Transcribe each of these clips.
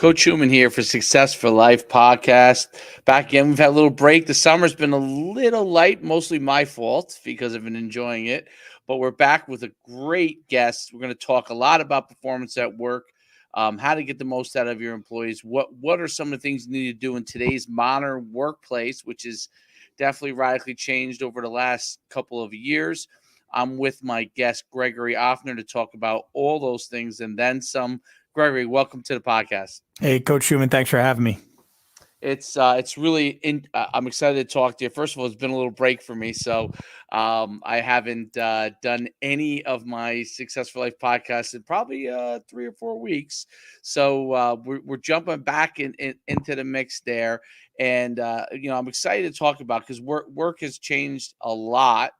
Coach Schumann here for Success for Life podcast. Back again, we've had a little break. The summer's been a little light, mostly my fault because I've been enjoying it. But we're back with a great guest. We're going to talk a lot about performance at work, how to get the most out of your employees. What are some of the things you need to do in today's modern workplace, which is definitely radically changed over the last couple of years. I'm with my guest, Gregory Offner, to talk about all those things and then some. Gregory, welcome to the podcast. Hey, Coach Schumann, thanks for having me. It's really I'm excited to talk to you. First of all, it's been a little break for me, so I haven't done any of my Success for Life podcasts in probably 3 or 4 weeks. So we're jumping back into the mix there, and I'm excited to talk about because work has changed a lot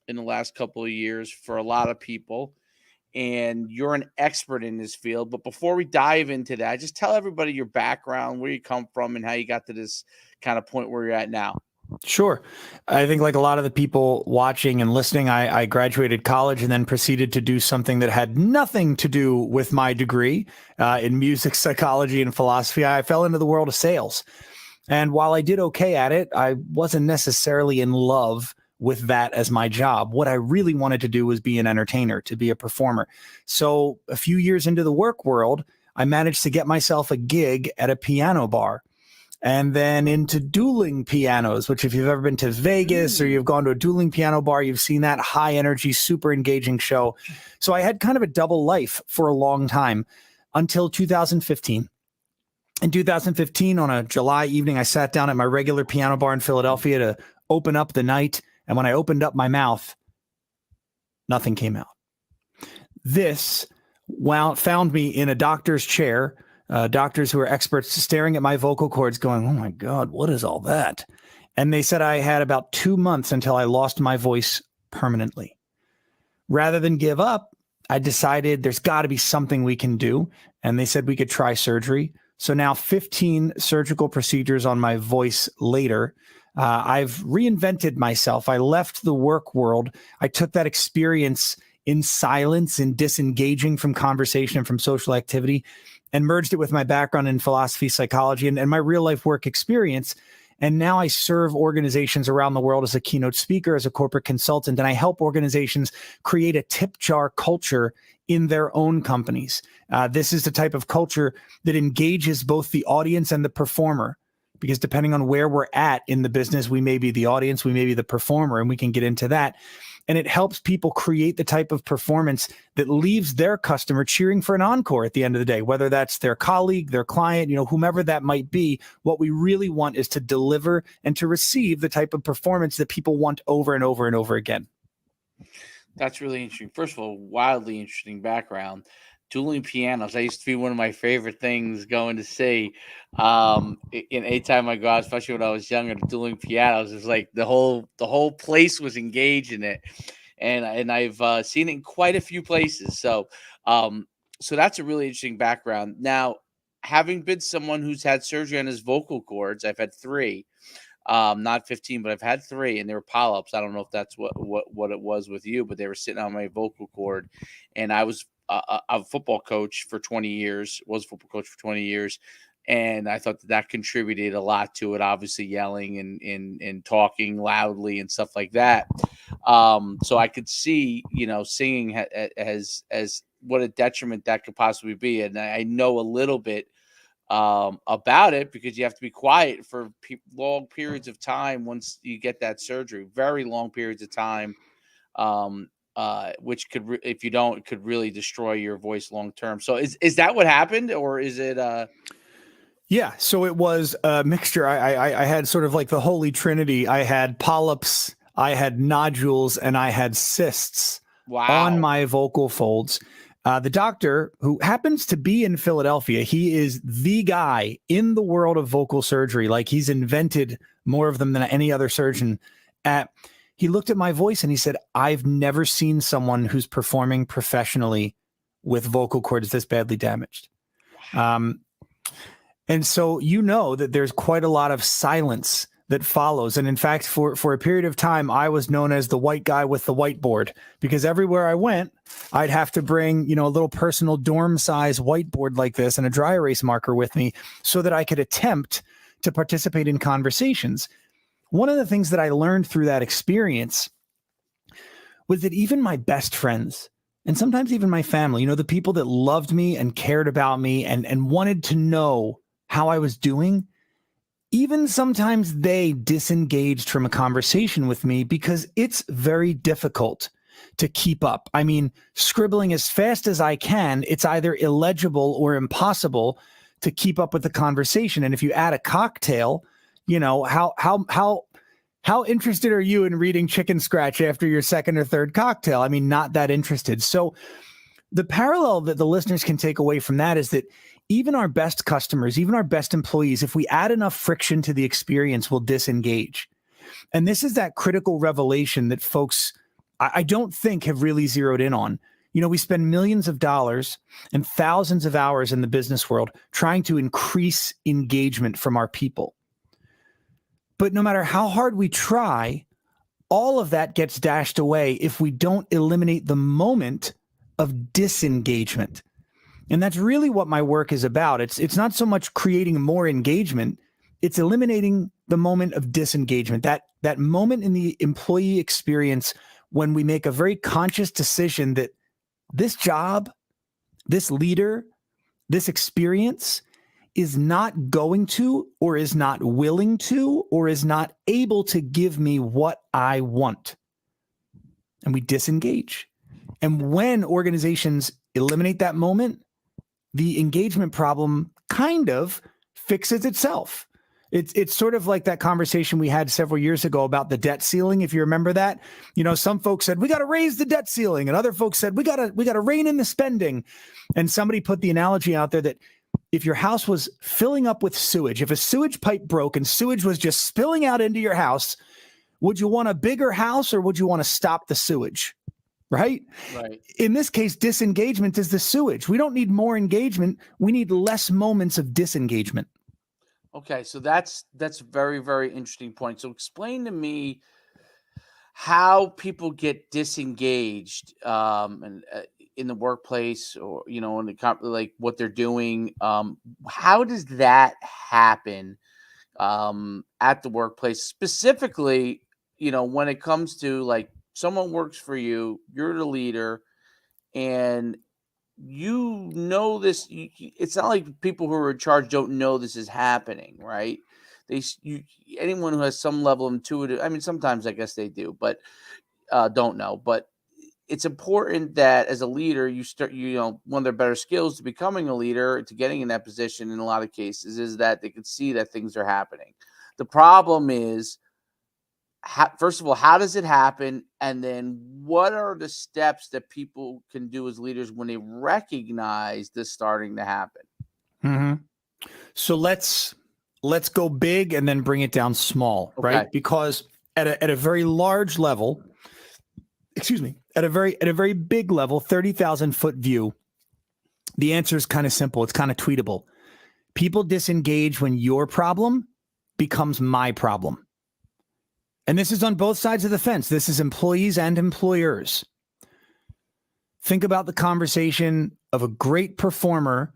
in the last couple of years for a lot of people. And you're an expert in this field. But before we dive into that, just tell everybody your background, where you come from, and how you got to this kind of point where you're at now. Sure. I think like a lot of the people watching and listening, I graduated college and then proceeded to do something that had nothing to do with my degree in music, psychology, and philosophy. I fell into the world of sales. And while I did okay at it, I wasn't necessarily in love with that as my job. What I really wanted to do was be an entertainer, to be a performer. So a few years into the work world, I managed to get myself a gig at a piano bar and then into dueling pianos, which if you've ever been to Vegas or you've gone to a dueling piano bar, you've seen that high energy, super engaging show. So I had kind of a double life for a long time until 2015. In 2015, on a July evening, I sat down at my regular piano bar in Philadelphia to open up the night. And when I opened up my mouth, nothing came out. This found me in a doctor's chair, doctors who are experts staring at my vocal cords going, oh my God, what is all that? And they said I had about 2 months until I lost my voice permanently. Rather than give up, I decided there's got to be something we can do. And they said we could try surgery. So now 15 surgical procedures on my voice later, I've reinvented myself. I left the work world. I took that experience in silence, in disengaging from conversation and from social activity, and merged it with my background in philosophy, psychology, and my real life work experience. And now I serve organizations around the world as a keynote speaker, as a corporate consultant, and I help organizations create a tip jar culture in their own companies. This is the type of culture that engages both the audience and the performer. Because depending on where we're at in the business, we may be the audience, we may be the performer, and we can get into that. And it helps people create the type of performance that leaves their customer cheering for an encore at the end of the day, whether that's their colleague, their client, whomever that might be. What we really want is to deliver and to receive the type of performance that people want over and over and over again. That's really interesting. First of all, wildly interesting background. Dueling pianos. I used to be one of my favorite things going to see. In any time I go out, especially when I was younger, dueling pianos is like the whole place was engaged in it, and I've seen it in quite a few places. So that's a really interesting background. Now, having been someone who's had surgery on his vocal cords, I've had 3. Not 15, but I've had 3, and they were polyps. I don't know if that's what it was with you, but they were sitting on my vocal cord, and I was a football coach for 20 years, and I thought that contributed a lot to it, obviously yelling and talking loudly and stuff like that. So I could see, singing as what a detriment that could possibly be. And I know a little bit about it because you have to be quiet for long periods of time once you get that surgery, very long periods of time. Which could, if you don't, could really destroy your voice long term. So is that what happened, or is it? Yeah, so it was a mixture. I had sort of like the holy trinity. I had polyps, I had nodules, and I had cysts on my vocal folds. The doctor, who happens to be in Philadelphia, he is the guy in the world of vocal surgery. Like, he's invented more of them than any other surgeon. He looked at my voice and he said, I've never seen someone who's performing professionally with vocal cords this badly damaged. And so that there's quite a lot of silence that follows. And in fact, for a period of time, I was known as the white guy with the whiteboard, because everywhere I went, I'd have to bring, a little personal dorm size whiteboard like this and a dry erase marker with me so that I could attempt to participate in conversations. One of the things that I learned through that experience was that even my best friends, and sometimes even my family, the people that loved me and cared about me and wanted to know how I was doing, even sometimes they disengaged from a conversation with me because it's very difficult to keep up. I mean, scribbling as fast as I can, it's either illegible or impossible to keep up with the conversation. And if you add a cocktail, how interested are you in reading Chicken Scratch after your second or third cocktail? I mean, not that interested. So the parallel that the listeners can take away from that is that even our best customers, even our best employees, if we add enough friction to the experience, will disengage. And this is that critical revelation that folks, I don't think, have really zeroed in on. We spend millions of dollars and thousands of hours in the business world trying to increase engagement from our people. But no matter how hard we try, all of that gets dashed away if we don't eliminate the moment of disengagement. And that's really what my work is about. It's not so much creating more engagement, it's eliminating the moment of disengagement, that moment in the employee experience when we make a very conscious decision that this job, this leader, this experience is not going to, or is not willing to, or is not able to give me what I want. And we disengage. And when organizations eliminate that moment, the engagement problem kind of fixes itself. It's sort of like that conversation we had several years ago about the debt ceiling. If you remember that, some folks said, we got to raise the debt ceiling. And other folks said, we got to rein in the spending. And somebody put the analogy out there that if your house was filling up with sewage, if a sewage pipe broke and sewage was just spilling out into your house, would you want a bigger house or would you want to stop the sewage? Right? In this case, disengagement is the sewage. We don't need more engagement. We need less moments of disengagement. Okay, so that's very, very interesting point. So explain to me how people get disengaged and in the workplace, or in the like what they're doing. How does that happen at the workplace specifically? When it comes to like someone works for you, you're the leader, and this. It's not like people who are in charge don't know this is happening, right? Anyone who has some level of intuitive, I mean, sometimes I guess they do, but don't know. But it's important that as a leader, you start, one of their better skills to becoming a leader, to getting in that position in a lot of cases, is that they can see that things are happening. The problem is, first of all, how does it happen? And then what are the steps that people can do as leaders when they recognize this starting to happen? Mm-hmm. So let's go big and then bring it down small, okay. Right? Because at a very large level, at a very big level, 30,000 foot view, the answer is kind of simple. It's kind of tweetable. People disengage when your problem becomes my problem. And this is on both sides of the fence. This is employees and employers. Think about the conversation of a great performer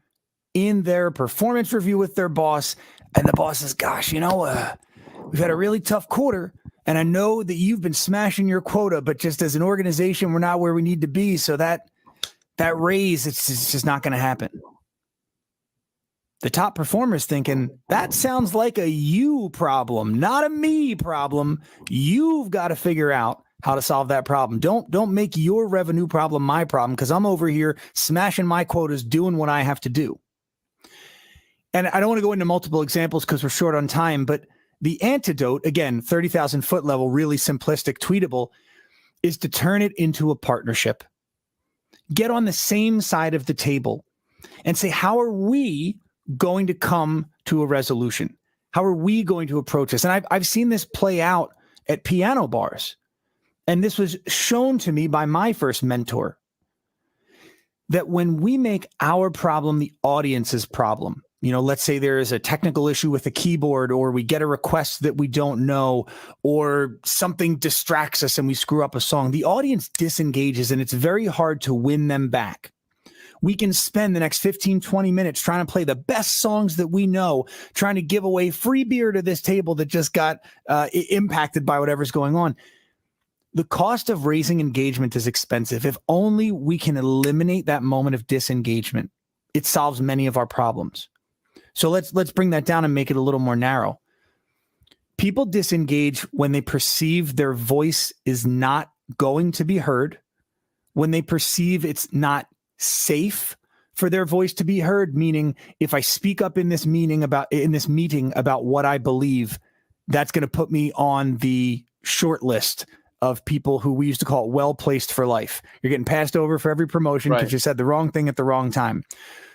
in their performance review with their boss. And the boss says, gosh, we've had a really tough quarter. And I know that you've been smashing your quota, but just as an organization, we're not where we need to be. So that raise, it's just not going to happen. The top performer's thinking, that sounds like a you problem, not a me problem. You've got to figure out how to solve that problem. Don't make your revenue problem my problem, because I'm over here smashing my quotas, doing what I have to do. And I don't want to go into multiple examples because we're short on time, but the antidote, again, 30,000 foot level, really simplistic, tweetable, is to turn it into a partnership. Get on the same side of the table and say, how are we going to come to a resolution? How are we going to approach this? And I've seen this play out at piano bars. And this was shown to me by my first mentor, that when we make our problem the audience's problem, Let's say there is a technical issue with the keyboard, or we get a request that we don't know, or something distracts us and we screw up a song. The audience disengages, and it's very hard to win them back. We can spend the next 15, 20 minutes trying to play the best songs that we know, trying to give away free beer to this table that just got impacted by whatever's going on. The cost of raising engagement is expensive. If only we can eliminate that moment of disengagement, it solves many of our problems. So let's bring that down and make it a little more narrow. People disengage when they perceive their voice is not going to be heard, when they perceive it's not safe for their voice to be heard, meaning if I speak up in this meeting about what I believe, that's going to put me on the short list of people who we used to call well-placed for life. You're getting passed over for every promotion because you said the wrong thing at the wrong time.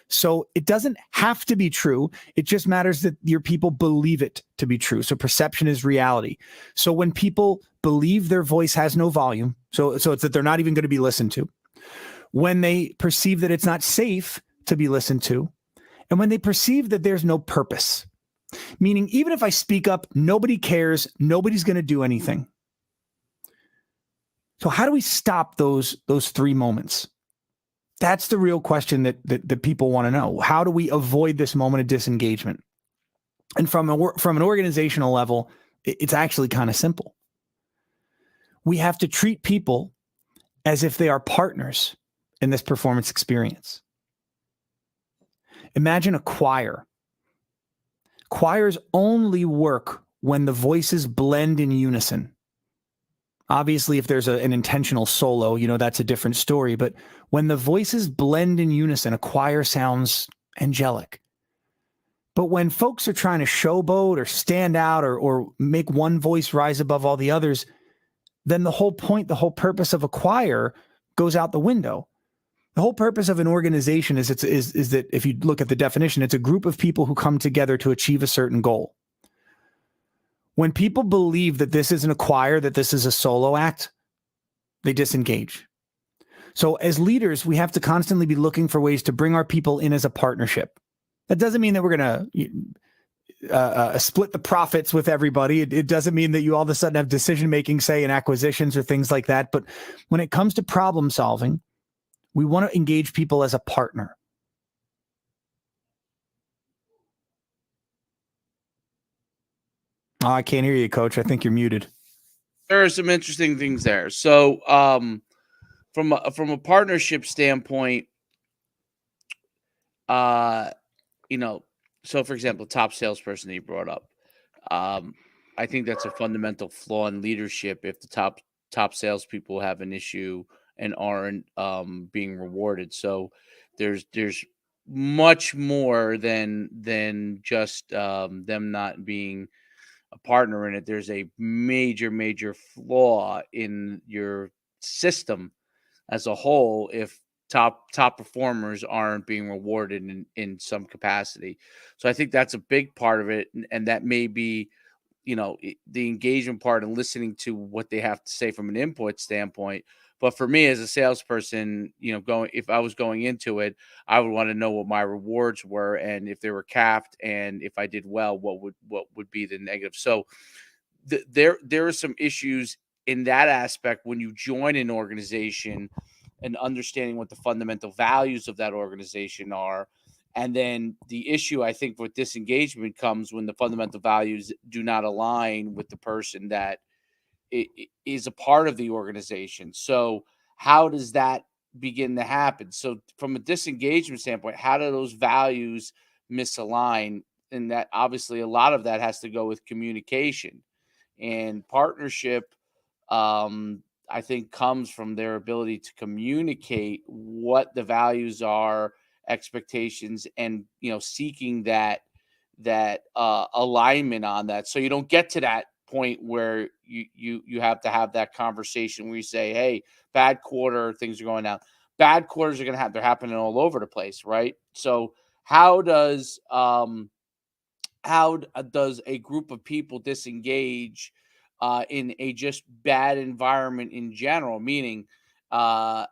So it doesn't have to be true. It just matters that your people believe it to be true. So perception is reality. So when people believe their voice has no volume, so it's that they're not even going to be listened to, when they perceive that it's not safe to be listened to, and when they perceive that there's no purpose, meaning even if I speak up, nobody cares, nobody's going to do anything. So how do we stop those three moments? That's the real question that people want to know. How do we avoid this moment of disengagement? And from an organizational level, it's actually kind of simple. We have to treat people as if they are partners in this performance experience. Imagine a choir. Choirs only work when the voices blend in unison. Obviously, if there's an intentional solo, that's a different story. But when the voices blend in unison, a choir sounds angelic. But when folks are trying to showboat or stand out or make one voice rise above all the others, then the whole point, the whole purpose of a choir goes out the window. The whole purpose of an organization is that if you look at the definition, it's a group of people who come together to achieve a certain goal. When people believe that this isn't a choir, that this is a solo act, they disengage. So as leaders, we have to constantly be looking for ways to bring our people in as a partnership. That doesn't mean that we're going to split the profits with everybody. It doesn't mean that you all of a sudden have decision-making, say, in acquisitions or things like that. But when it comes to problem solving, we want to engage people as a partner. Oh, I can't hear you, Coach. I think you're muted. There are some interesting things there. So, from a partnership standpoint, so for example, top salesperson that you brought up, I think that's a fundamental flaw in leadership. If the top salespeople have an issue and aren't being rewarded, so there's much more than just them not being a partner in it. There's a major flaw in your system as a whole if top performers aren't being rewarded in some capacity. So I think that's a big part of it, and that may be the engagement part and listening to what they have to say from an input standpoint. But for me as a salesperson, if I was going into it, I would want to know what my rewards were and if they were capped, and if I did well, what would be the negative. So there are some issues in that aspect when you join an organization and understanding what the fundamental values of that organization are. And then the issue, I think, with disengagement comes when the fundamental values do not align with the person that is a part of the organization. So how does that begin to happen? So from a disengagement standpoint, how do those values misalign? And that obviously a lot of that has to go with communication and partnership. I think comes from their ability to communicate what the values are, expectations, and seeking that alignment on that. So you don't get to that point where you have to have that conversation where you say, "Hey, bad quarter, things are going down." Bad quarters are they're happening all over the place, right? So how does does a group of people disengage in a just bad environment in general? Meaning, uh,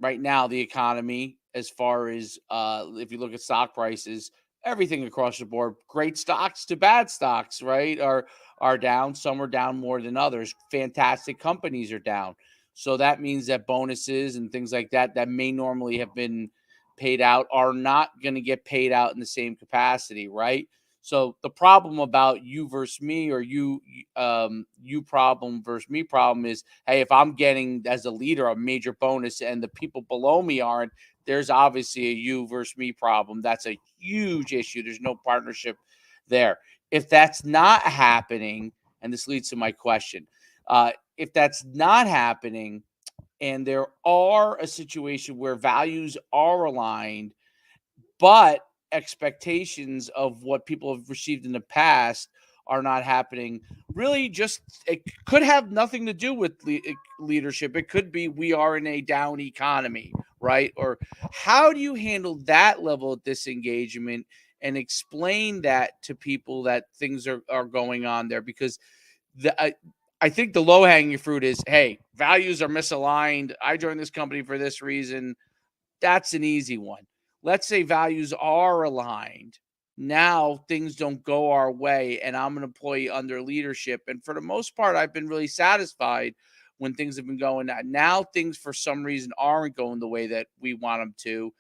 right now, the economy, as far as if you look at stock prices, everything across the board. Great stocks to bad stocks, right? Are down. Some are down more than others. Fantastic companies are down. So that means that bonuses and things like that that may normally have been paid out are not going to get paid out in the same capacity, right? So the problem about you versus me, or you problem versus me problem is, hey, if I'm getting as a leader a major bonus and the people below me aren't, there's obviously a you versus me problem. That's a huge issue. There's no partnership there. If that's not happening, and this leads to my question, if that's not happening, and there are a situation where values are aligned, but expectations of what people have received in the past are not happening, really just it could have nothing to do with leadership. It could be we are in a down economy, right? Or how do you handle that level of disengagement and explain that to people that things are going on there? Because I think the low hanging fruit is, hey, values are misaligned. I joined this company for this reason. That's an easy one. Let's say values are aligned. Now things don't go our way, and I'm an employee under leadership. And for the most part, I've been really satisfied when things have been going. Now things, for some reason, aren't going the way that we want them to.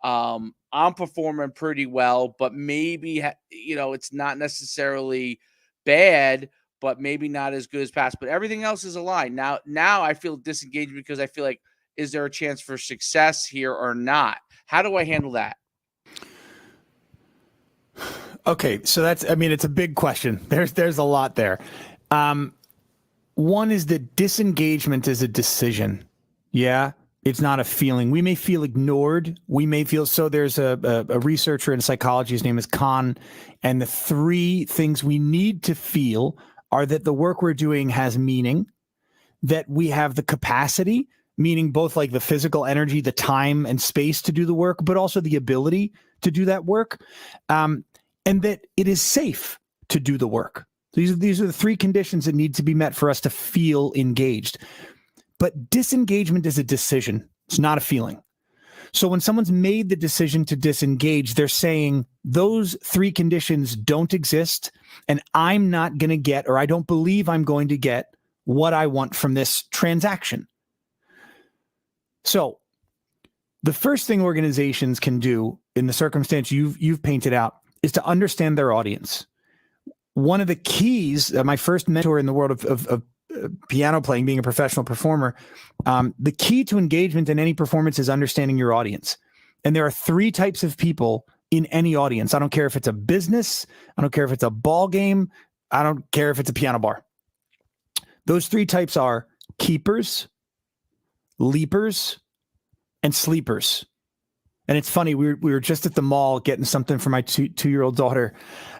I'm performing pretty well, but maybe it's not necessarily bad, but maybe not as good as past. But everything else is aligned. Now I feel disengaged because I feel like, is there a chance for success here or not? How do I handle that? Okay, so it's a big question. There's a lot there. One is that disengagement is a decision. Yeah, it's not a feeling. We may feel ignored. We may feel so. There's a researcher in psychology. His name is Kahn, and the three things we need to feel are that the work we're doing has meaning, that we have the capacity, meaning both like the physical energy, the time and space to do the work, but also the ability to do that work, and that it is safe to do the work. These are the three conditions that need to be met for us to feel engaged. But disengagement is a decision. It's not a feeling. So when someone's made the decision to disengage, they're saying those three conditions don't exist, and I'm not going to get, or I don't believe I'm going to get what I want from this transaction. So the first thing organizations can do in the circumstance you've painted out is to understand their audience. One of the keys, my first mentor in the world of piano playing, being a professional performer, the key to engagement in any performance is understanding your audience. And there are three types of people in any audience. I don't care if it's a business. I don't care if it's a ball game. I don't care if it's a piano bar. Those three types are keepers, leapers, and sleepers. And it's funny, we were just at the mall getting something for my two-year-old daughter.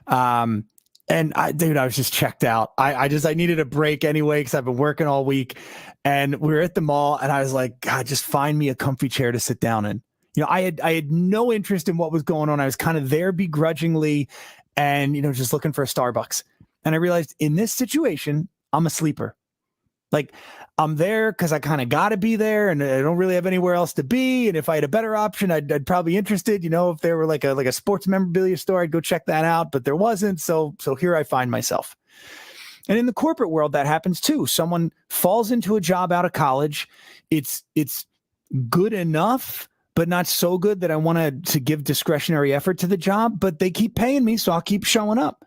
And I was just checked out. I needed a break anyway, because I've been working all week. And we were at the mall, and I was like, God, just find me a comfy chair to sit down in. I had no interest in what was going on. I was kind of there begrudgingly and, just looking for a Starbucks. And I realized in this situation, I'm a sleeper. Like, I'm there because I kind of got to be there, and I don't really have anywhere else to be. And if I had a better option, I'd probably be interested. If there were like a sports memorabilia store, I'd go check that out. But there wasn't. So here I find myself. And in the corporate world, that happens too. Someone falls into a job out of college. It's good enough, but not so good that I want to give discretionary effort to the job. But they keep paying me, so I'll keep showing up.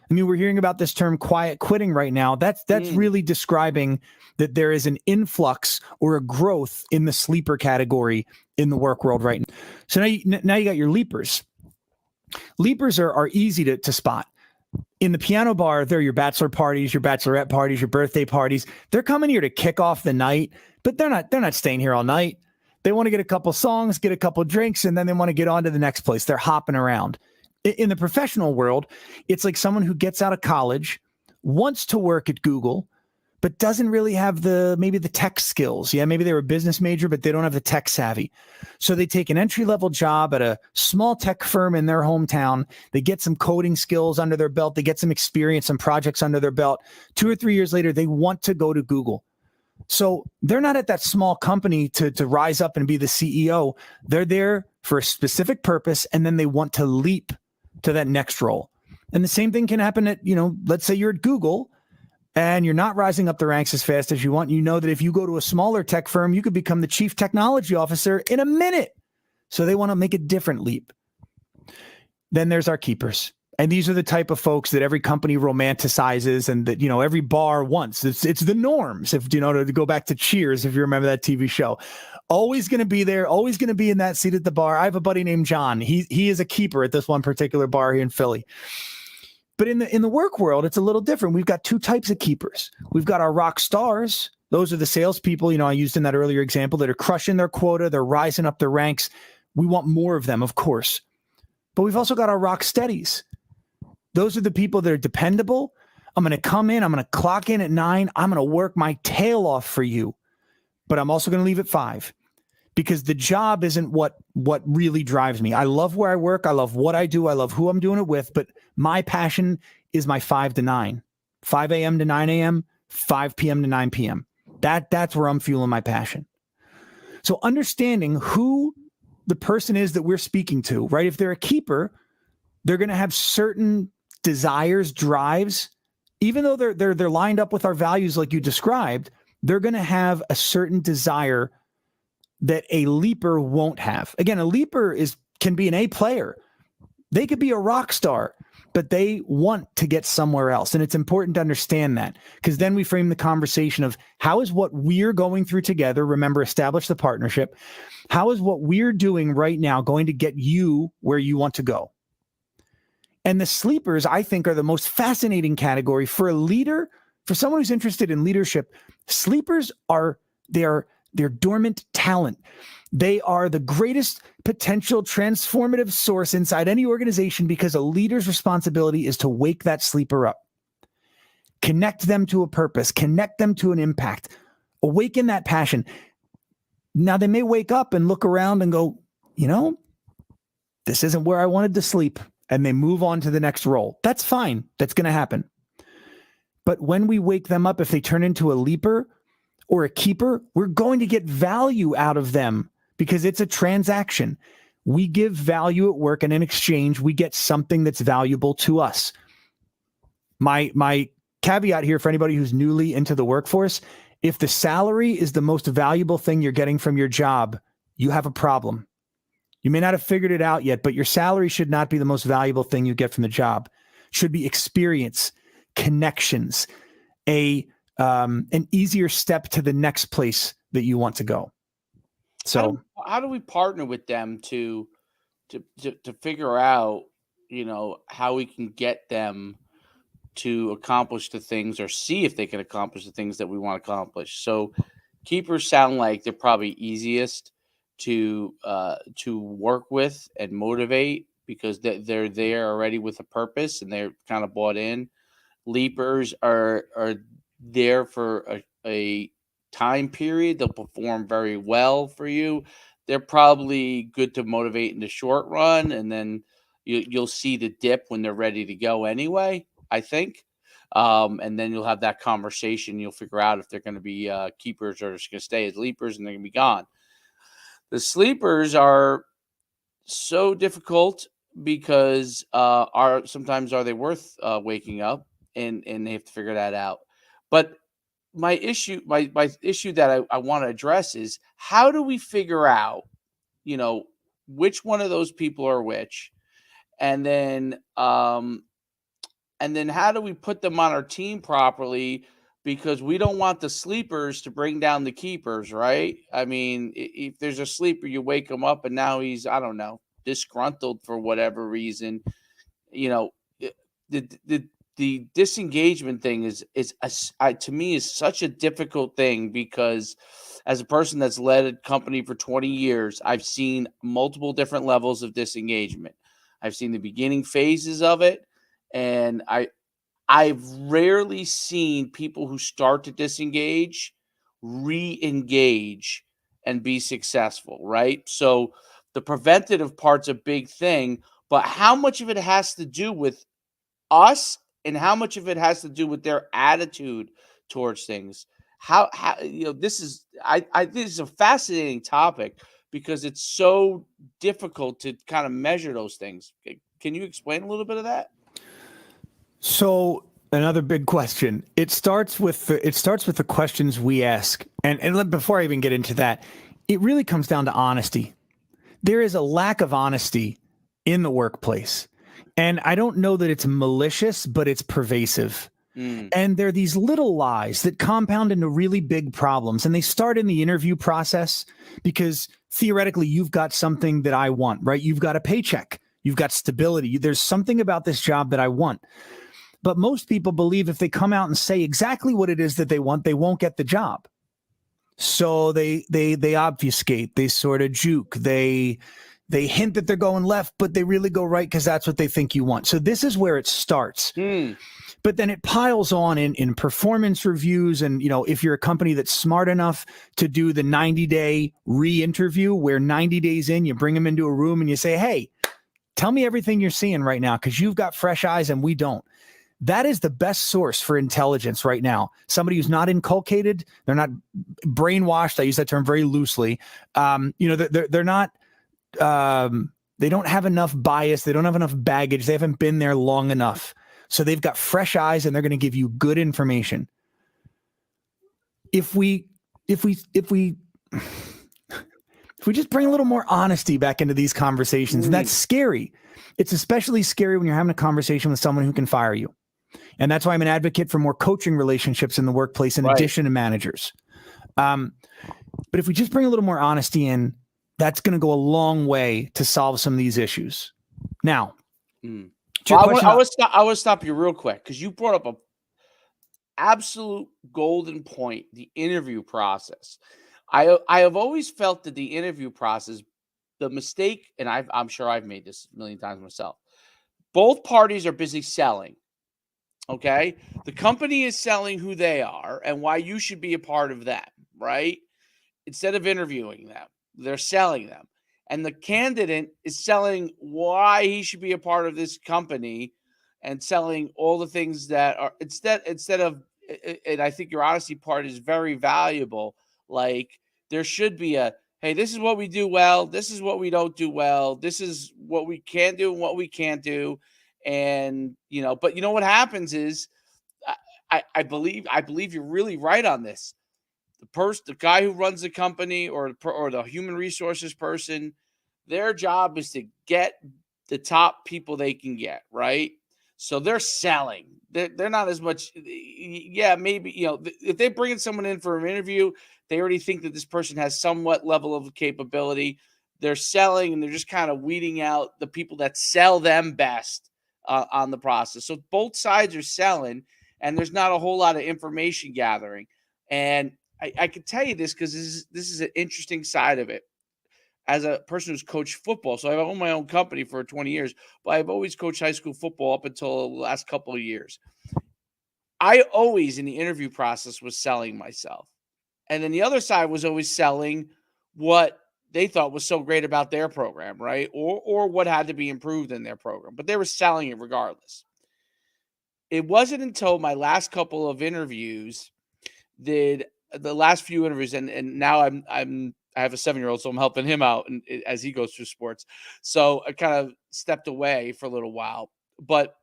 I mean, we're hearing about this term quiet quitting right now. That's really describing that there is an influx or a growth in the sleeper category in the work world right now. So now you got your leapers. Leapers are easy to spot. In the piano bar, they're your bachelor parties, your bachelorette parties, your birthday parties. They're coming here to kick off the night, but they're not staying here all night. They want to get a couple songs, get a couple drinks, and then they want to get on to the next place. They're hopping around. In the professional world, it's like someone who gets out of college, wants to work at Google, but doesn't really have maybe the tech skills. Yeah, maybe they were a business major, but they don't have the tech savvy. So they take an entry-level job at a small tech firm in their hometown. They get some coding skills under their belt. They get some experience, some projects under their belt. 2 or 3 years later, they want to go to Google. So they're not at that small company to rise up and be the CEO. They're there for a specific purpose, and then they want to leap to that next role. And the same thing can happen at, let's say you're at Google and you're not rising up the ranks as fast as you want. You know that if you go to a smaller tech firm, you could become the chief technology officer in a minute. So they want to make a different leap. Then there's our keepers. And these are the type of folks that every company romanticizes and that, every bar wants. It's the norms. If, to go back to Cheers, if you remember that TV show, always going to be there, always going to be in that seat at the bar. I have a buddy named John. He is a keeper at this one particular bar here in Philly. But in the work world, it's a little different. We've got two types of keepers. We've got our rock stars. Those are the salespeople, I used in that earlier example, that are crushing their quota. They're rising up their ranks. We want more of them, of course. But we've also got our rock steadies. Those are the people that are dependable. I'm going to come in. I'm going to clock in at 9. I'm going to work my tail off for you. But I'm also going to leave at 5 because the job isn't what really drives me. I love where I work. I love what I do. I love who I'm doing it with. But my passion is my 5 to 9, 5 a.m. to 9 a.m., 5 p.m. to 9 p.m. That's where I'm fueling my passion. So understanding who the person is that we're speaking to, right? If they're a keeper, they're going to have certain desires, drives, even though they're lined up with our values like you described, they're going to have a certain desire that a leaper won't have. Again, a leaper can be an A player. They could be a rock star, but they want to get somewhere else. And it's important to understand that because then we frame the conversation of how is what we're going through together, remember, establish the partnership. How is what we're doing right now going to get you where you want to go? And the sleepers, I think, are the most fascinating category for a leader, for someone who's interested in leadership. Sleepers are their dormant talent. They are the greatest potential transformative source inside any organization because a leader's responsibility is to wake that sleeper up, connect them to a purpose, connect them to an impact, awaken that passion. Now, they may wake up and look around and go, this isn't where I wanted to sleep. And they move on to the next role. That's fine. That's going to happen. But when we wake them up, if they turn into a leaper or a keeper, we're going to get value out of them because it's a transaction. We give value at work, and in exchange, we get something that's valuable to us. My caveat here for anybody who's newly into the workforce, if the salary is the most valuable thing you're getting from your job, you have a problem. You may not have figured it out yet, but your salary should not be the most valuable thing you get from the job. It should be experience, connections, an easier step to the next place that you want to go. So how do we partner with them to figure out, how we can get them to accomplish the things or see if they can accomplish the things that we want to accomplish? So keepers sound like they're probably easiest to work with and motivate because they're there already with a purpose and they're kind of bought in. Leapers are there for a time period. They'll perform very well for you. They're probably good to motivate in the short run, and then you'll see the dip when they're ready to go anyway, I think. And then you'll have that conversation. You'll figure out if they're going to be keepers or just going to stay as leapers and they're going to be gone. The sleepers are so difficult because sometimes are they worth waking up, and they have to figure that out. But my issue that I want to address is how do we figure out, which one of those people are which, and then how do we put them on our team properly? Because we don't want the sleepers to bring down the keepers, right? I mean, if there's a sleeper, you wake him up and now he's, I don't know, disgruntled for whatever reason. The disengagement thing is to me is such a difficult thing because as a person that's led a company for 20 years, I've seen multiple different levels of disengagement. I've seen the beginning phases of it, and I've rarely seen people who start to disengage re-engage and be successful, right? So the preventative part's a big thing, but how much of it has to do with us and how much of it has to do with their attitude towards things? How this is this is a fascinating topic because it's so difficult to kind of measure those things. Can you explain a little bit of that? So another big question. It starts with the questions we ask, and before I even get into that, it really comes down to honesty. There is a lack of honesty in the workplace, and I don't know that it's malicious, but it's pervasive. And there are these little lies that compound into really big problems. And they start in the interview process because theoretically you've got something that I want, right? You've got a paycheck, you've got stability. There's something about this job that I want. But most people believe if they come out and say exactly what it is that they want, they won't get the job. So they obfuscate, they sort of juke, they hint that they're going left, but they really go right because that's what they think you want. So this is where it starts. But then it piles on in performance reviews. And, if you're a company that's smart enough to do the 90-day re-interview where 90 days in, you bring them into a room and you say, hey, tell me everything you're seeing right now because you've got fresh eyes and we don't. That is the best source for intelligence right now. Somebody who's not inculcated, they're not brainwashed. I use that term very loosely. They're not, they don't have enough bias. They don't have enough baggage. They haven't been there long enough. So they've got fresh eyes and they're going to give you good information. If we just bring a little more honesty back into these conversations, and that's scary. It's especially scary when you're having a conversation with someone who can fire you. And that's why I'm an advocate for more coaching relationships in the workplace in addition to managers. But if we just bring a little more honesty in, that's going to go a long way to solve some of these issues. Now, I would stop you real quick because you brought up a absolute golden point, the interview process. I have always felt that the interview process, the mistake, and I'm sure I've made this a million times myself, both parties are busy selling. Okay? The company is selling who they are and why you should be a part of that, right? Instead of interviewing them, they're selling them. And the candidate is selling why he should be a part of this company and selling all the things that are instead of, and I think your honesty part is very valuable. Like there should be hey, this is what we do well. This is what we don't do well. This is what we can do and what we can't do. And, but what happens is I believe you're really right on this. The guy who runs the company or the human resources person, their job is to get the top people they can get, right? So they're selling. They're not as much. Yeah, maybe, if they bring someone in for an interview, they already think that this person has somewhat level of capability. They're selling and they're just kind of weeding out the people that sell them best on the process. So both sides are selling and there's not a whole lot of information gathering. And I can tell you this because this is an interesting side of it. As a person who's coached football, so I've owned my own company for 20 years, but I've always coached high school football up until the last couple of years. I always, in the interview process, was selling myself. And then the other side was always selling what they thought was so great about their program, right? Or what had to be improved in their program. But they were selling it regardless. It wasn't until my last couple of interviews the last few interviews, and now I have a 7-year-old, so I'm helping him out as he goes through sports. So I kind of stepped away for a little while. But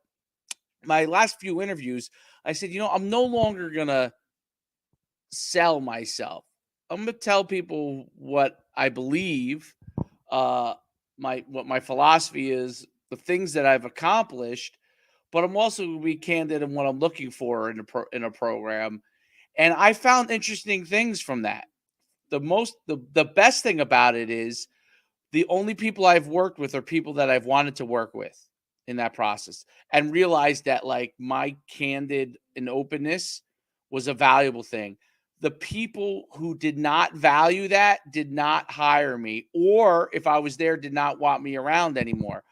my last few interviews, I said, I'm no longer gonna sell myself. I'm gonna tell people what I believe, what my philosophy is, the things that I've accomplished. But I'm also gonna be candid in what I'm looking for in a program. And I found interesting things from that. The best thing about it is the only people I've worked with are people that I've wanted to work with in that process and realized that like my candid and openness was a valuable thing. The people who did not value that did not hire me, or if I was there, did not want me around anymore,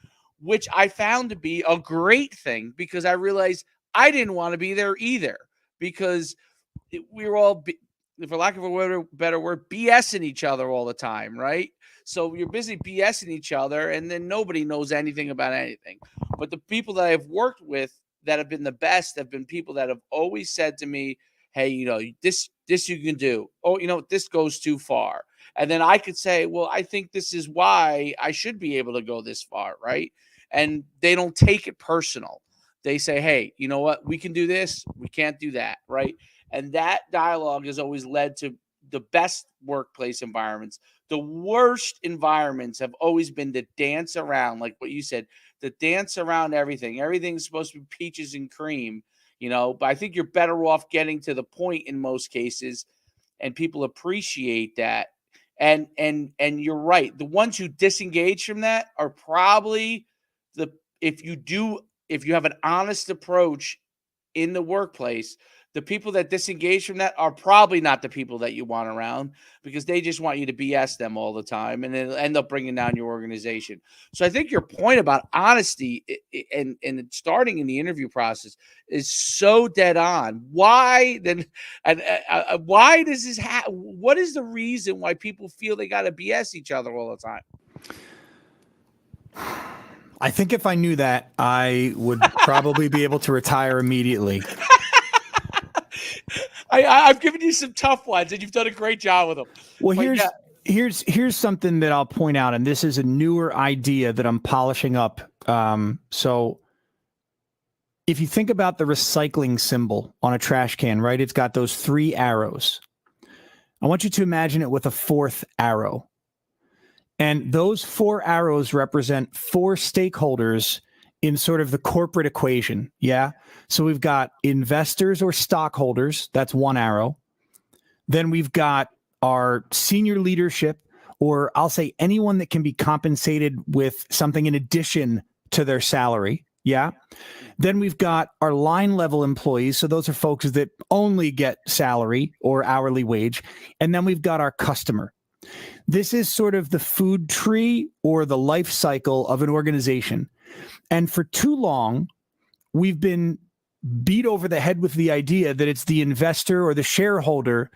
which I found to be a great thing because I realized I didn't want to be there either because we were all, for lack of a better word, BSing each other all the time, right? So you're busy BSing each other, and then nobody knows anything about anything. But the people that I've worked with that have been the best have been people that have always said to me, hey, this you can do. Oh, this goes too far. And then I could say, well, I think this is why I should be able to go this far, right? and they don't take it personal. They say, hey, you know what? We can do this. We can't do that. Right. And that dialogue has always led to the best workplace environments. The worst environments have always been to dance around, like what you said, to dance around everything. Everything's supposed to be peaches and cream, but I think you're better off getting to the point in most cases, and people appreciate that. And you're right. The ones who disengage from that are probably the if you have an honest approach in the workplace, the people that disengage from that are probably not the people that you want around, because they just want you to BS them all the time, and it'll end up bringing down your organization. So I think your point about honesty and starting in the interview process is so dead on. Why then? And why does this happen? What is the reason why people feel they got to BS each other all the time? I think if I knew that, I would probably be able to retire immediately. I've given you some tough ones, and you've done a great job with them. Well, here's something that I'll point out, and this is a newer idea that I'm polishing up. So if you think about the recycling symbol on a trash can, right? It's got those 3 arrows. I want you to imagine it with a 4th arrow. And those 4 arrows represent 4 stakeholders in sort of the corporate equation. Yeah. So we've got investors or stockholders. That's 1 arrow. Then we've got our senior leadership, or I'll say anyone that can be compensated with something in addition to their salary. Yeah. Then we've got our line level employees. So those are folks that only get salary or hourly wage. And then we've got our customer. This is sort of the food tree or the life cycle of an organization. And for too long, we've been beat over the head with the idea that it's the investor or the shareholder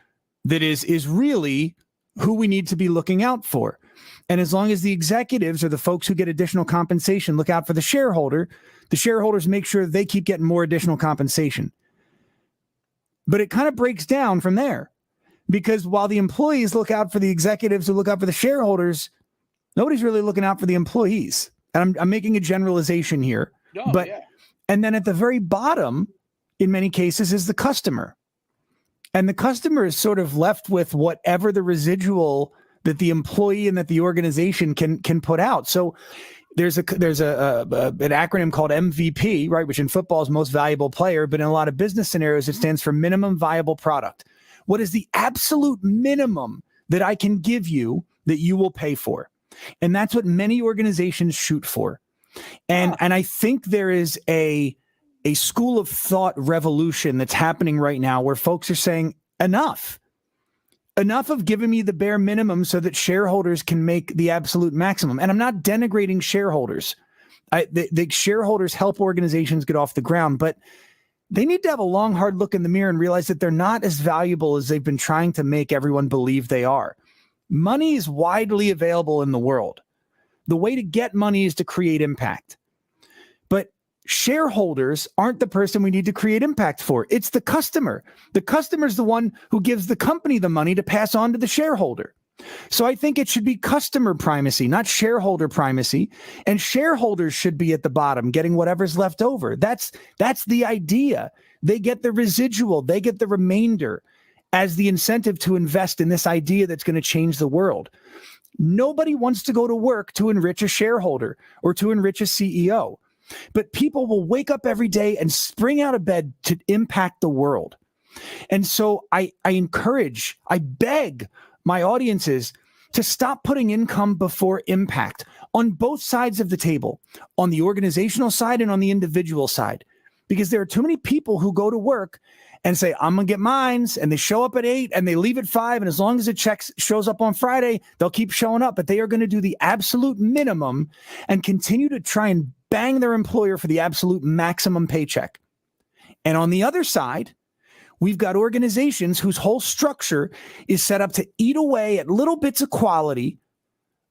that is really who we need to be looking out for. And as long as the executives or the folks who get additional compensation look out for the shareholders make sure they keep getting more additional compensation. But it kind of breaks down from there. Because while the employees look out for the executives who look out for the shareholders, nobody's really looking out for the employees. And I'm making a generalization here. And then at the very bottom, in many cases, is the customer. And the customer is sort of left with whatever the residual that the employee and that the organization can put out. So there's an acronym called MVP, right, which in football is most valuable player, but in a lot of business scenarios, it stands for minimum viable product. What is the absolute minimum that I can give you that you will pay for? And that's what many organizations shoot for. And I think there is a school of thought revolution that's happening right now where folks are saying, enough of giving me the bare minimum so that shareholders can make the absolute maximum. And I'm not denigrating shareholders. The shareholders help organizations get off the ground, but they need to have a long, hard look in the mirror and realize that they're not as valuable as they've been trying to make everyone believe they are. Money is widely available in the world. The way to get money is to create impact. But shareholders aren't the person we need to create impact for. It's the customer. The customer is the one who gives the company the money to pass on to the shareholder. So I think it should be customer primacy, not shareholder primacy. And shareholders should be at the bottom, getting whatever's left over. That's the idea. They get the residual. They get the remainder as the incentive to invest in this idea that's going to change the world. Nobody wants to go to work to enrich a shareholder or to enrich a CEO. But people will wake up every day and spring out of bed to impact the world. And so I beg my audiences to stop putting income before impact on both sides of the table, on the organizational side and on the individual side, because there are too many people who go to work and say, I'm going to get mines, and they show up at 8 and they leave at 5. And as long as the check shows up on Friday, they'll keep showing up, but they are going to do the absolute minimum and continue to try and bang their employer for the absolute maximum paycheck. And on the other side, we've got organizations whose whole structure is set up to eat away at little bits of quality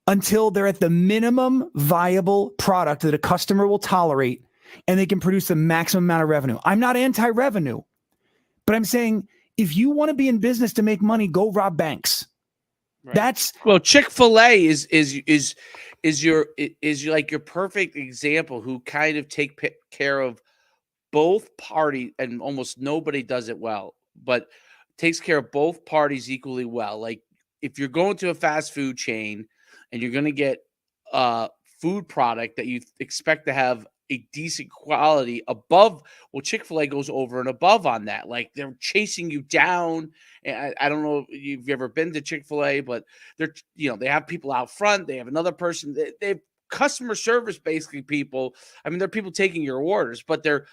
until they're at the minimum viable product that a customer will tolerate, and they can produce the maximum amount of revenue. I'm not anti-revenue, but I'm saying if you want to be in business to make money, go rob banks. Right. Chick-fil-A is is like your perfect example who kind of take care of both parties, and almost nobody does it well, but takes care of both parties equally well. Like if you're going to a fast food chain and you're going to get a food product that you expect to have a decent quality above, well, Chick-fil-A goes over and above on that. Like they're chasing you down. And I don't know if you've ever been to Chick-fil-A, but they're, they have people out front. They have another person. They have customer service, basically people. I mean, they're people taking your orders, but they're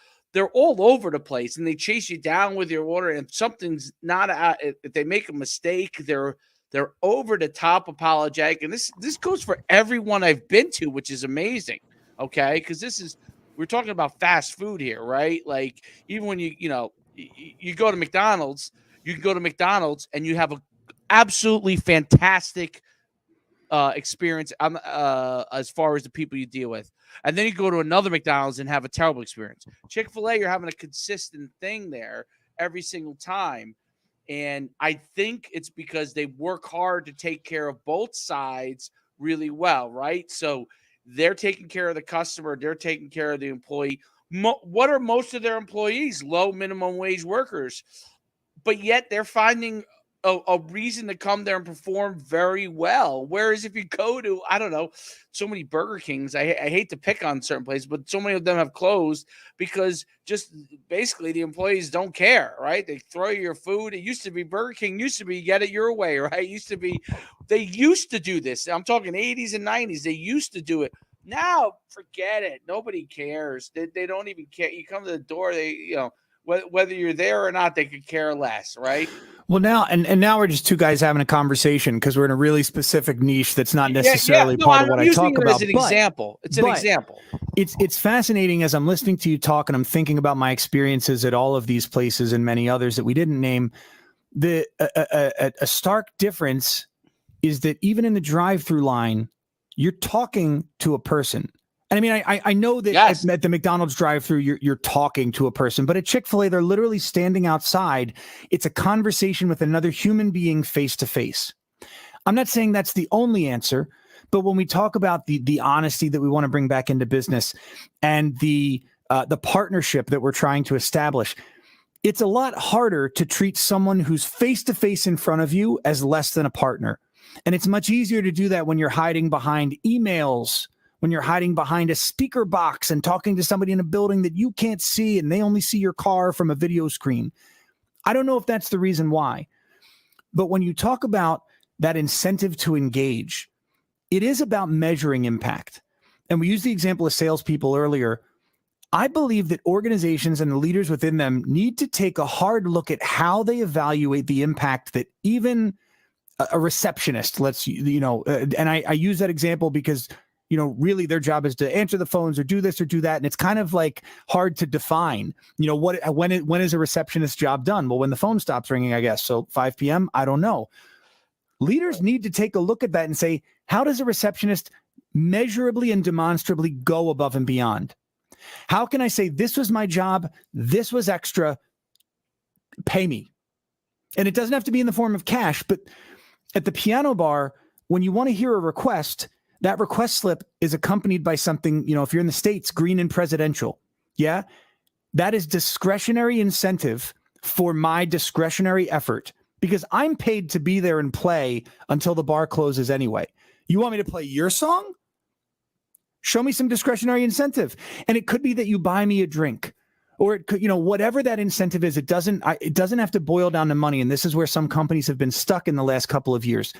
all over the place and they chase you down with your order, and something's not if they make a mistake, they're over the top apologetic. And this goes for everyone I've been to, which is amazing. Okay, because we're talking about fast food here, right? Like even when you go to McDonald's, you can go to McDonald's and you have a absolutely fantastic experience as far as the people you deal with. And then you go to another McDonald's and have a terrible experience. Chick-fil-A, you're having a consistent thing there every single time. And I think it's because they work hard to take care of both sides really well, right? So they're taking care of the customer, they're taking care of the employee. What are most of their employees? Low minimum wage workers. But yet they're finding a reason to come there and perform very well. Whereas if you go to, I don't know, so many Burger Kings, I hate to pick on certain places, but so many of them have closed because just basically the employees don't care, right? They throw you your food. It used to be Burger King used to be get it your way, right? They used to do this. I'm talking 80s and 90s. They used to do it. Now, forget it. Nobody cares. They don't even care. You come to the door, whether you're there or not, they could care less, right? Well, now and now we're just two guys having a conversation because we're in a really specific niche that's not necessarily part of what I talk about. As an example. It's an example. It's fascinating as I'm listening to you talk and I'm thinking about my experiences at all of these places and many others that we didn't name. A stark difference is that even in the drive-through line, you're talking to a person. And I mean, I know that yes. at the McDonald's drive-thru, you're talking to a person, but at Chick-fil-A, they're literally standing outside. It's a conversation with another human being face to face. I'm not saying that's the only answer, but when we talk about the honesty that we want to bring back into business and the partnership that we're trying to establish, it's a lot harder to treat someone who's face to face in front of you as less than a partner. And it's much easier to do that when you're hiding behind emails, when you're hiding behind a speaker box and talking to somebody in a building that you can't see and they only see your car from a video screen. I don't know if that's the reason why, but when you talk about that incentive to engage, it is about measuring impact. And we used the example of salespeople earlier. I believe that organizations and the leaders within them need to take a hard look at how they evaluate the impact that even a receptionist, and I use that example because really their job is to answer the phones or do this or do that. And it's kind of like hard to define, when is a receptionist job done? Well, when the phone stops ringing, I guess. So 5 p.m. I don't know. Leaders need to take a look at that and say, how does a receptionist measurably and demonstrably go above and beyond? How can I say, this was my job, this was extra, pay me? And it doesn't have to be in the form of cash, but at the piano bar, when you want to hear a request, that request slip is accompanied by something, if you're in the States, green and presidential. Yeah. That is discretionary incentive for my discretionary effort because I'm paid to be there and play until the bar closes anyway. You want me to play your song? Show me some discretionary incentive. And it could be that you buy me a drink, or it could, whatever that incentive is, it doesn't have to boil down to money. And this is where some companies have been stuck in the last couple of years.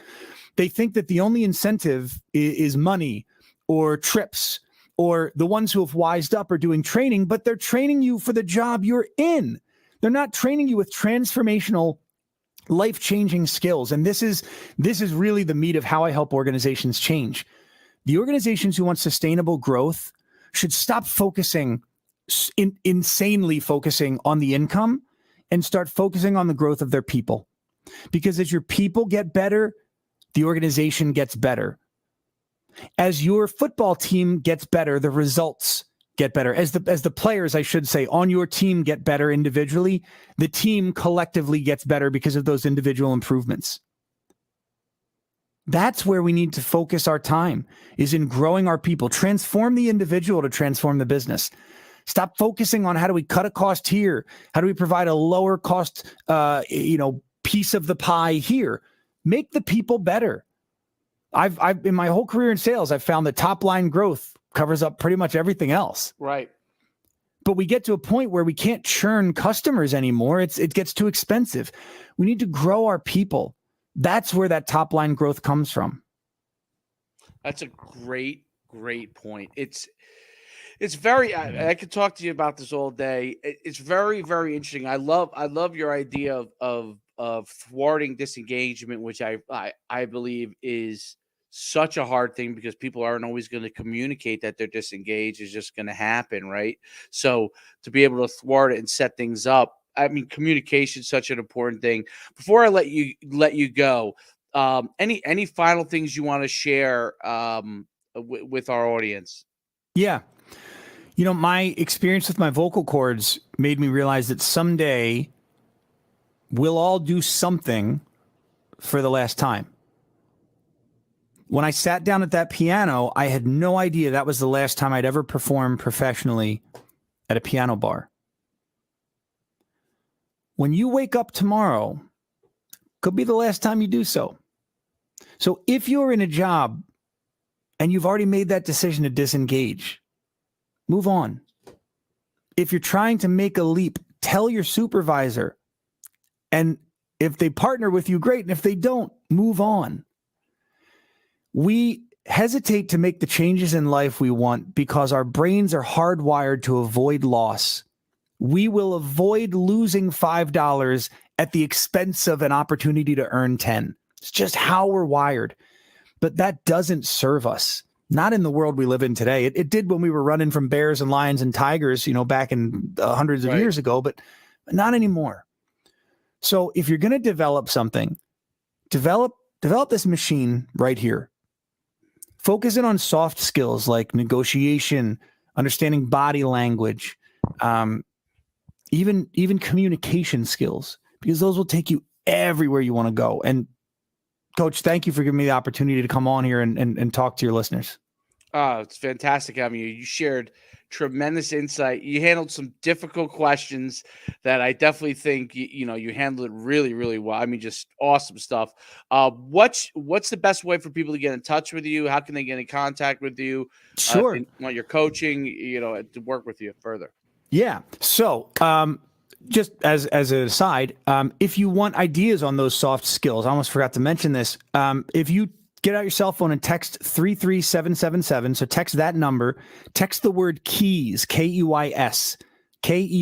They think that the only incentive is money or trips, or the ones who have wised up are doing training, but they're training you for the job you're in. They're not training you with transformational, life-changing skills. And this is really the meat of how I help organizations change. The organizations who want sustainable growth should stop insanely focusing on the income and start focusing on the growth of their people. Because as your people get better, the organization gets better. As your football team gets better, the results get better. As the players, I should say, on your team get better individually, the team collectively gets better because of those individual improvements. That's where we need to focus our time, is in growing our people. Transform the individual to transform the business. Stop focusing on how do we cut a cost here? How do we provide a lower cost, piece of the pie here? Make the people better. I've in my whole career in sales, I've found that top line growth covers up pretty much everything else. Right. But we get to a point where we can't churn customers anymore. It gets too expensive. We need to grow our people. That's where that top line growth comes from. That's a great point. It's very. I could talk to you about this all day. It's very, very interesting. I love your idea of thwarting disengagement, which I believe is such a hard thing because people aren't always going to communicate that they're disengaged. It's just going to happen, right? So to be able to thwart it and set things up, I mean, communication is such an important thing. Before I let you go, any final things you want to share with our audience? Yeah. My experience with my vocal cords made me realize that someday we'll all do something for the last time. When I sat down at that piano, I had no idea that was the last time I'd ever perform professionally at a piano bar. When you wake up tomorrow, could be the last time you do so. So if you're in a job and you've already made that decision to disengage, move on. If you're trying to make a leap, tell your supervisor. And if they partner with you, great. And if they don't, move on. We hesitate to make the changes in life we want because our brains are hardwired to avoid loss. We will avoid losing $5 at the expense of an opportunity to earn 10. It's just how we're wired. But that doesn't serve us. Not in the world we live in today. It did when we were running from bears and lions and tigers, back in hundreds of years ago, but not anymore. So if you're going to develop something, develop this machine right here. Focus in on soft skills like negotiation, understanding body language, even communication skills, because those will take you everywhere you want to go. And Coach, thank you for giving me the opportunity to come on here and talk to your listeners. It's fantastic having you. You shared tremendous insight. You handled some difficult questions that I definitely think you handled it really, really well. I mean, just awesome stuff. What's the best way for people to get in touch with you? How can they get in contact with you? Sure. If they want your coaching, to work with you further. Yeah. So, just as an aside, if you want ideas on those soft skills, I almost forgot to mention this. If you get out your cell phone and text 33777, so text that number, text the word keys, Keys, Keys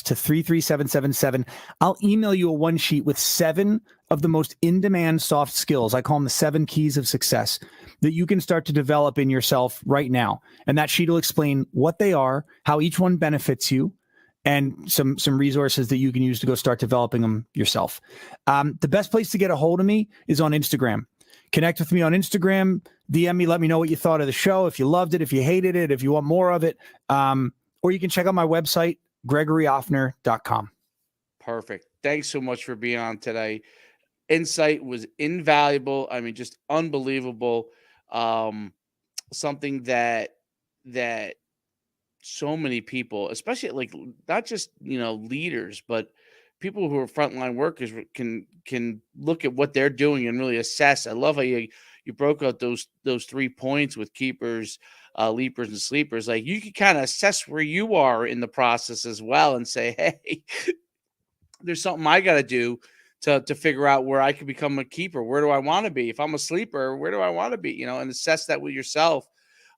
to 33777. I'll email you a one sheet with 7 of the most in-demand soft skills. I call them the 7 keys of success that you can start to develop in yourself right now. And that sheet will explain what they are, how each one benefits you, and some resources that you can use to go start developing them yourself. The best place to get a hold of me is on Instagram. Connect with me on Instagram, DM me, let me know what you thought of the show, if you loved it, if you hated it, if you want more of it. Or you can check out my website, GregoryOffner.com. Perfect. Thanks so much for being on today. Insight was invaluable. I mean, just unbelievable. Something that so many people, especially like not just leaders, but people who are frontline workers can look at what they're doing and really assess. I love how you broke out those 3 points with keepers, leapers, and sleepers. Like you can kind of assess where you are in the process as well and say, hey, there's something I got to do to figure out where I can become a keeper. Where do I want to be? If I'm a sleeper, where do I want to be? And assess that with yourself,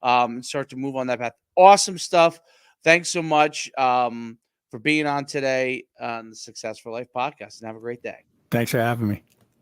and start to move on that path. Awesome stuff. Thanks so much for being on today on the Success for Life podcast, and have a great day. Thanks for having me.